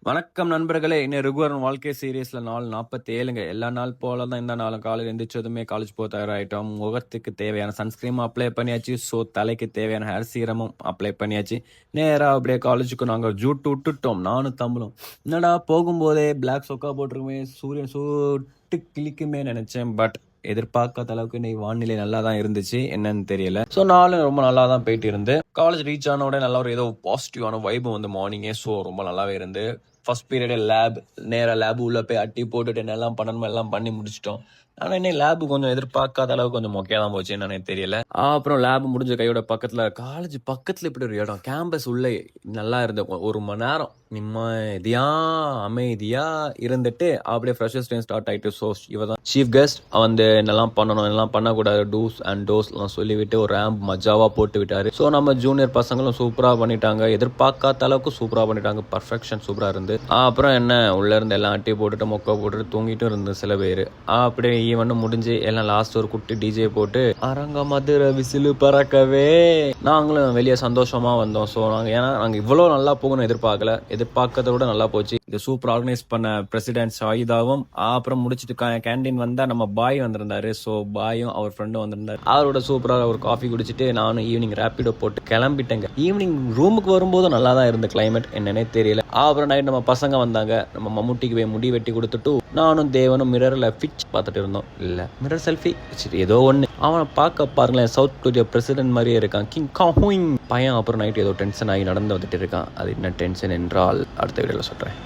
வணக்கம் நண்பர்களே. இன்னும் ரெகுலர் வாழ்க்கை சீரீஸ்ல நாள் 47ங்க. எல்லா நாள் போல தான் இந்த நாளும். காலையில் எந்திரிச்சதுமே காலேஜ் போக தயாராகிட்டோம். முகத்துக்கு தேவையான சன்ஸ்கிரீம் அப்ளை பண்ணியாச்சு. ஸோ தலைக்கு தேவையான ஹேர் சீரமும் அப்ளை பண்ணியாச்சு. நேராக அப்படியே காலேஜுக்கு நாங்கள் ஜூட்டு விட்டுட்டோம். நானும் தமிழும். என்னடா போகும்போதே பிளாக் சொக்கா போட்டிருக்குமே, சூரியன் சூட்டு கிளிக்குமே நினைச்சேன். பட் எதிர்பார்க்காத அளவுக்கு இன்னைக்கு வானிலை நல்லா தான் இருந்துச்சு. என்னன்னு தெரியல. ஸோ நாளும் ரொம்ப நல்லா தான் போயிட்டு இருந்து காலேஜ் ரீச் ஆன உடனே நல்ல ஒரு ஏதோ பாசிட்டிவான வைபு வந்து மார்னிங்கே. ஸோ ரொம்ப நல்லாவே இருந்து ஃபர்ஸ்ட் பீரியடே லேப், நேராக லேப் உள்ளே போய் அட்டி போட்டுட்டு என்னெல்லாம் பண்ணணுமோ எல்லாம் பண்ணி முடிச்சிட்டோம். ஆனால் இன்னைக்கு லேபு கொஞ்சம் எதிர்பார்க்காத அளவுக்கு கொஞ்சம் மொக்கையாக தான் போச்சு. என்னன்னு தெரியல. அப்புறம் லேப் முடிஞ்ச கையோட பக்கத்தில் காலேஜ் பக்கத்தில் இப்படி ஒரு இடம் கேம்பஸ் உள்ளே நல்லா இருந்த ஒரு மணி நேரம் அமைதியா இருந்துட்டு அப்படியே ஃப்ரெஷர்ஸ் டே ஸ்டார்ட் ஆயிட்டு. ஸோ இவதான் சீஃப் கெஸ்ட் வந்து என்னெல்லாம் பண்ணணும், என்னெல்லாம் பண்ணக்கூடாது, டூஸ் அண்ட் டோஸ்லாம் சொல்லிவிட்டு ஒரு ரேம்ப் மஜாவா போட்டு விட்டாரு. ஸோ நம்ம ஜூனியர் பசங்களும் சூப்பரா பண்ணிட்டாங்க. எதிர்பார்க்காத அளவுக்கு சூப்பரா பண்ணிட்டாங்க. பர்ஃபெக்ஷன் சூப்பரா இருந்து. அப்புறம் என்ன உள்ள இருந்து எல்லாம் அட்டி போட்டுட்டு மொக்க போட்டுட்டு தூங்கிட்டு இருந்து சில பேர். அப்படியே ஈவெண்ட் முடிஞ்சு எல்லாம் லாஸ்ட் ஒரு குட்டி டிஜே போட்டு அரங்க மதுரை விசிலு பறக்கவே நாங்களும் வெளியே சந்தோஷமா வந்தோம். ஸோ நாங்கள் இவ்வளோ நல்லா போகணும்னு எதிர்பார்க்கறத விட நல்லா போச்சு. இது சூப்பர் ஆர்கனைஸ் பண்ண பிரசிடென்ட் ஷாயிதாவும் அப்புறம் முடிச்சுட்டு கேண்டீன் வந்தா நம்ம பாய் வந்திருந்தாரு. ஸோ பாயும் அவர் ஃப்ரெண்டும் வந்திருந்தாரு. அவரோட சூப்பராக ஒரு காஃபி குடிச்சிட்டு நானும் ஈவினிங் ரேப்பிடோ போட்டு கிளம்பிட்டேங்க. ஈவினிங் ரூமுக்கு வரும்போது நல்லா தான் இருந்த கிளைமேட், என்னன்னே தெரியல. அப்புறம் நைட் நம்ம பசங்க வந்தாங்க. நம்ம மம்முட்டிக்கு போய் முடி வெட்டி கொடுத்துட்டு நானும் தேவனும் மிரர்ல ஃபிச் பார்த்துட்டு இருந்தோம். இல்ல மிரர் செல்ஃபி ஏதோ ஒன்று. அவனை பார்க்க பாருங்களேன், சவுத் கொரியா பிரசிடென்ட் மாதிரியே இருக்கான். கிங் காஹுயிங் பையன். அப்புறம் நைட் ஏதோ டென்ஷன் ஆகி நடந்து வந்துட்டு இருக்கான். அது என்ன டென்ஷன் என்றால் அடுத்த வீடியோல சொல்றேன்.